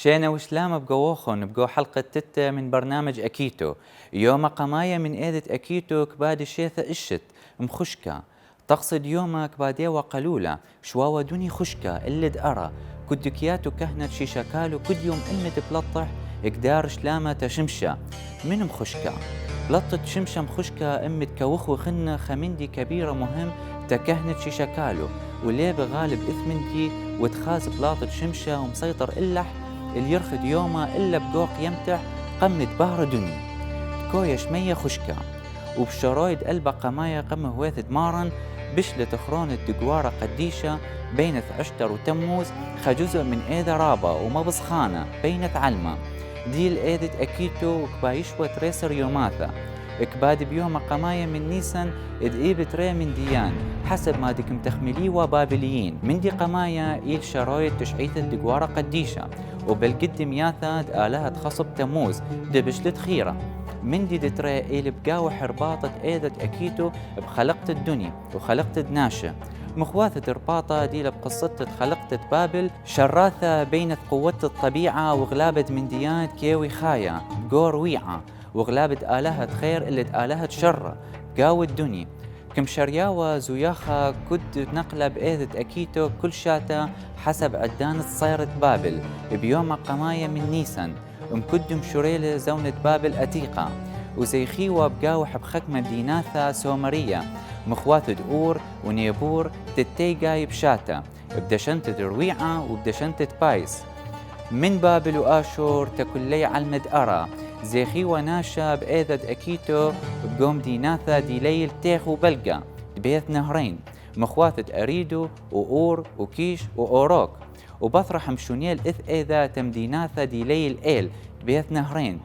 شينا وسلامة بقووخن بقو حلقة تتة من برنامج أكيتو. يوم قماية من إيدة أكيتو كبادي شيثة إشت مخشكة تقصد يومك بادي وقلولة شواوة دوني خشكة اللي دأرى كدكياتو كهنة شيشاكالو كد يوم إمت بلطح إقدار شلامة تشمشة من مخشكة بلطة شمشة مخشكة إمت كوخو خنة خمندي كبيرة مهم تكهنة شيشاكالو وليه بغالب إثمنتي وتخاز بلاطة شمشة ومسيطر إلح اللي يرخد يومه إلا بقوق يمتح قمة بهر دني كوية شمية خشكة وبشرايد قلبة قماية قمة هواث دمارا بشلة خرون الدقوارة قديشة بينث عشتر وتموز خجزء من إيدة رابة وما بصخانة بينث علمة ديل إيدة أكيتو وكبايشوة ريسر يوماثا إكباد بيوم قماية من نيسان إذ إيبت ري من ديان حسب ما ديك متخملي وبابليين من دي قماية إيل شرايط تشعيث الدقوارة قديشة وبالقد مياثا آلهة خصب تموز دي بشلت خيرة من دي دتري إيل بقاو حرباطة إيدة أكيتو بخلقت الدنيا وخلقت دناشة مخواثة رباطة دي بقصة خلقت بابل شراثة بين قوة الطبيعة وغلابة من ديان كيوي خايا بقور ويعة وغلابة آلهة خير اللي آلهة شر قاو الدنيا كم شرياوة زياخة كد نقلة بإيدة أكيتو كل شاتا حسب عدانة صيرة بابل بيوم قماية من نيسان مكدم شريلة زونة بابل أتيقة وزي خيوة بقاوح بخكمة ديناثة سومرية مخوات دؤور ونيبور تتيقاي بشاتا بدشنتة رويعة وبدشنتة بايس من بابل وآشور تكلي علمد أرى زيخي وناشا بإيدة أكيتو بقوم ديناثا دي ليل تيخ وبلقى بيث نهرين مخواثة أريدو وأور وكيش وأوروك وبطرح مشونيل إث إيذا تمديناثا دي ليل إيل بيث نهرين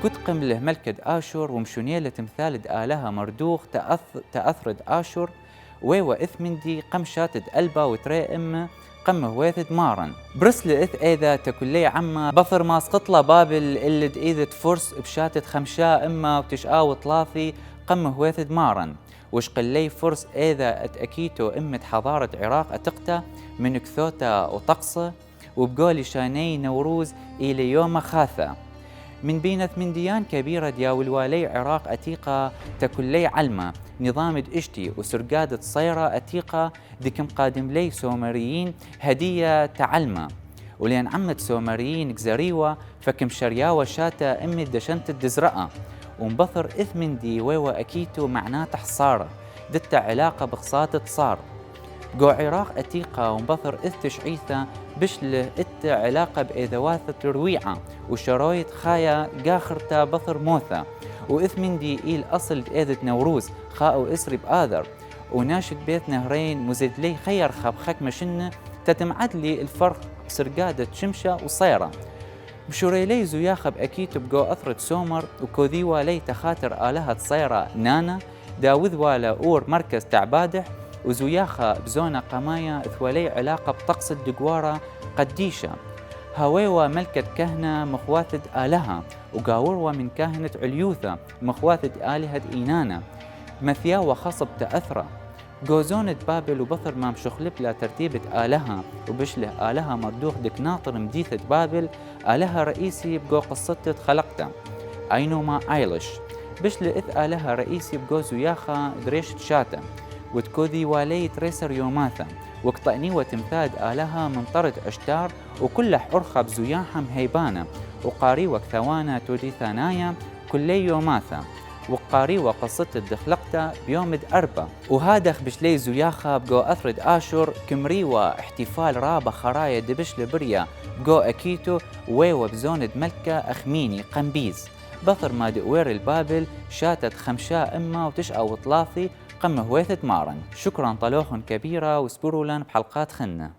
كتقم له ملكة آشور ومشونيلة تمثال آلهة مردوخ تأثرد آشور ويوا إثمندي قمشات ألبا وتري إمه قم هويث مارن برسل إث إيذا تكلي عما بثر ما سقطلا بابل اللي إيذة فرس بشاتت خمشاء إما وتشقا وطلاثي قم هويث مارن وش قلي فرس إيذا أتأكيتو إمة حضارة عراق أتقتا من كثوتا وطقسة وبقولي شاني نوروز إلى يوم خاثة من بينة من ديان كبيرة دياول والي عراق أتيقة تكلي علمة نظام إشتي وسرقادة صيرة أتيقة ديكم قادم لي سومريين هدية تعلمة ولين عمت سومريين كزريوة فكم شرياوة شاتا أمي دشنت الدزرقة ومبثر إثمن دي ويوا أكيتو معناته حصارة دتا علاقة بخصاتة صار جو عراق أتيقة ومبثر إث تشعيثة بشله إت علاقة بإذواثة رويعة وشرايط خايا قاخرتا بثر موثة وإثمن دي إيل أصل إيذة نوروز خاء وإسري بآذر وناشد بيت نهرين مزيد لي خير خاب خك مشنة تتمعد لي الفرق سرقادة شمشة وصيرة بشوريلي زياخة بأكيتو بقو أثرة سومر وكوذيوا لي تخاطر آلهة صيرة نانا داوذ والا أور مركز تعبادح وزياخة بزونة قماية ثولي علاقة بطقس الدقوارة قديشة هاويوا ملكة كهنة مخواثة آلهة وقاوروا من كاهنة عليوثة مخواثة آلهة إينانا مثيا وخصب تأثرة جوزونة بابل وبثر ما مشخلب لا ترتيبة آلهة وبشله آلهة مردوخ دك ناطر مديثة بابل آلهة رئيسي بقو قصة خلقته أينوما آيلش بشله إث آلهة رئيسي بقو زياخة دريشة شاتا وتكوذي والي تريسر يوماثا وقطعني وتمثاد آلهة من طرد عشتار وكل حرخة بزياحم هيبانة وقاري وكثوانا تودي ثانايا كلي يوماثا وقاري وقصة الدخلقتا بيوم أربا وهادخ بشلي زياخة بقو أثرد آشور كمري واحتفال رابا خرايا دبش لبريا بقو أكيتو ويوا بزوند ملكة أخميني قنبيز بثر ما دقوير البابل شاتت خمشاء إما وتشقى وطلاثي قم هويثة مارن شكرا طلوخن كبيرة وسبروا لنا بحلقات خنة